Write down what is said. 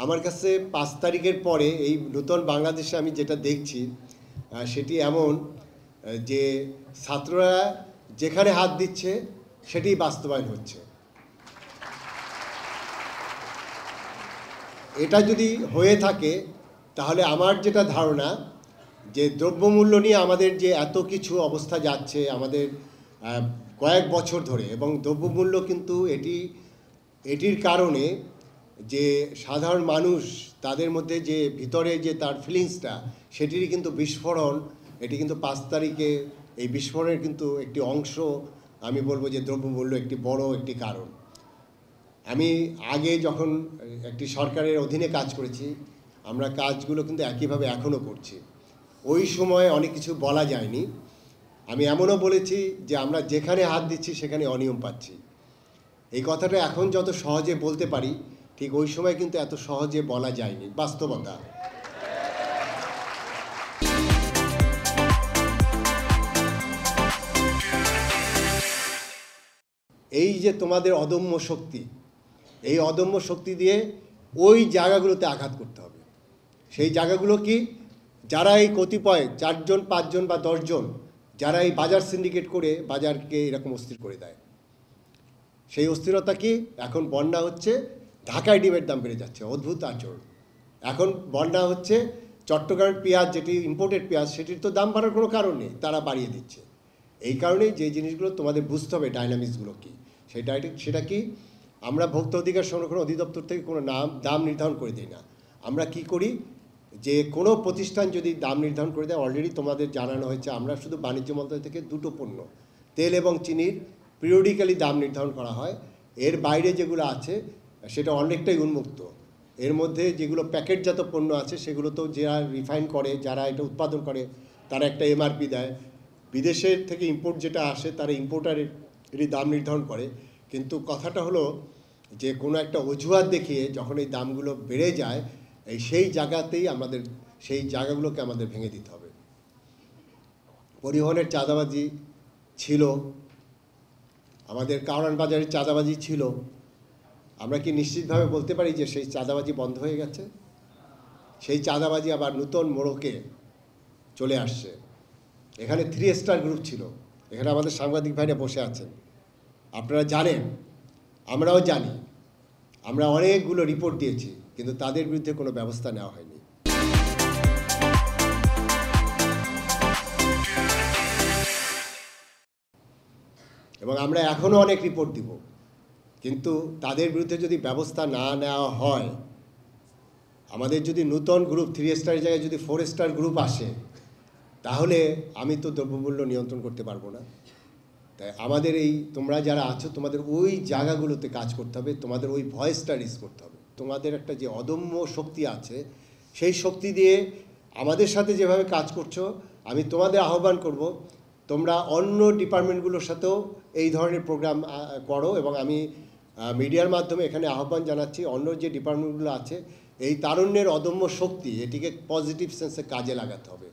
আমার কাছে 5 তারিখের পরে এই নতুন বাংলাদেশে আমি যেটা দেখছি সেটি এমন যে ছাত্ররা যেখানে হাত দিচ্ছে সেটি বাস্তবায়ন হচ্ছে। এটা যদি হয়ে থাকে তাহলে আমার যেটা ধারণা যে দ্রব্যমূল্য নিয়ে আমাদের যে এত কিছু অবস্থা যাচ্ছে আমাদের কয়েক বছর ধরে, এবং দ্রব্যমূল্য কিন্তু এটির কারণে যে সাধারণ মানুষ তাদের মধ্যে যে ভিতরে যে তার ফিলিংসটা সেটিরই কিন্তু বিস্ফোরণ। এটি কিন্তু 5 তারিখে এই বিস্ফোরণের কিন্তু একটি অংশ, আমি বলবো যে দ্রব্যমূল্য একটি বড় একটি কারণ। আমি আগে যখন একটি সরকারের অধীনে কাজ করেছি, আমরা কাজগুলো কিন্তু একইভাবে এখনও করছি। ওই সময় অনেক কিছু বলা যায়নি। আমি এমনও বলেছি যে আমরা যেখানে হাত দিচ্ছি সেখানে অনিয়ম পাচ্ছি। এই কথাটা এখন যত সহজে বলতে পারি, ঠিক ওই সময় কিন্তু এত সহজে বলা যায়নি, বাস্তবতা। এই যে তোমাদের অদম্য শক্তি, এই অদম্য শক্তি দিয়ে ওই জায়গাগুলোতে আঘাত করতে হবে। সেই জায়গাগুলো কি? যারা এই কতিপয় 4 জন 5 জন বা 10 জন যারা এই বাজার সিন্ডিকেট করে বাজারকে এরকম অস্থির করে দেয়, সেই অস্থিরতা কি? এখন বন্যা হচ্ছে, ঢাকায় ডিমের দাম বেড়ে যাচ্ছে, অদ্ভুত আচরণ। এখন বন্যা হচ্ছে, চট্টগ্রামের পেঁয়াজ যেটি ইম্পোর্টেড পেঁয়াজ সেটির তো দাম বাড়ার কোনো কারণ নেই, তারা বাড়িয়ে দিচ্ছে। এই কারণেই যে জিনিসগুলো তোমাদের বুঝতে হবে ডাইনামিক্সগুলো কী। সেটা কি? আমরা ভোক্তা অধিকার সংরক্ষণ অধিদপ্তর থেকে কোনো দাম নির্ধারণ করে দিই না। আমরা কি করি, যে কোনো প্রতিষ্ঠান যদি দাম নির্ধারণ করে দেয়, অলরেডি তোমাদের জানানো হয়েছে, আমরা শুধু বাণিজ্য মন্ত্রণালয় থেকে 2টো পণ্য, তেল এবং চিনির পিরিয়ডিক্যালি দাম নির্ধারণ করা হয়। এর বাইরে যেগুলো আছে সেটা অনেকটাই উন্মুক্ত। এর মধ্যে যেগুলো প্যাকেটজাত পণ্য আছে সেগুলো তো যারা রিফাইন করে, যারা এটা উৎপাদন করে, তারা একটা এমআরপি দেয়। বিদেশের থেকে ইম্পোর্ট যেটা আসে তারা ইম্পোর্টারেরই দাম নির্ধারণ করে। কিন্তু কথাটা হলো যে কোনো একটা অজুহাত দেখিয়ে যখন এই দামগুলো বেড়ে যায়, সেই জায়গাতেই সেই জায়গাগুলোকে আমাদের ভেঙে দিতে হবে। পরিবহনের চাঁদাবাজি ছিল, আমাদের কারওয়ান বাজারের চাঁদাবাজি ছিল। আমরা কি নিশ্চিতভাবে বলতে পারি যে সেই চাঁদাবাজি বন্ধ হয়ে গেছে? সেই চাঁদাবাজি আবার নতুন মোড়কে চলে আসছে। এখানে 3 স্টার গ্রুপ ছিল, এখানে আমাদের সাংবাদিক ভাইরা বসে আছেন, আপনারা জানেন, আমরাও জানি। আমরা অনেকগুলো রিপোর্ট দিয়েছি, কিন্তু তাদের বিরুদ্ধে কোনো ব্যবস্থা নেওয়া হয়নি। এবং আমরা এখনও অনেক রিপোর্ট দিব, কিন্তু তাদের বিরুদ্ধে যদি ব্যবস্থা না নেওয়া হয়, আমাদের যদি নতুন গ্রুপ 3 স্টারের জায়গায় যদি 4 স্টার গ্রুপ আসে, তাহলে আমি তো দ্রব্যমূল্য নিয়ন্ত্রণ করতে পারবো না। তাই আমাদের তোমরা যারা আছো, তোমাদের ওই জায়গাগুলোতে কাজ করতে হবে, তোমাদের ওই ভয়েসটা রেজ করতে হবে। তোমাদের একটা যে অদম্য শক্তি আছে, সেই শক্তি দিয়ে আমাদের সাথে যেভাবে কাজ করছো, আমি তোমাদের আহ্বান করব তোমরা অন্য ডিপার্টমেন্টগুলোর সাথেও এই ধরনের প্রোগ্রাম করো। এবং আমি মিডিয়ার মাধ্যমে এখানে আহ্বান জানাচ্ছি, অন্য যে ডিপার্টমেন্টগুলো আছে, এই তারুণ্যের অদম্য শক্তি এটিকে পজিটিভ সেন্সে কাজে লাগাতে হবে।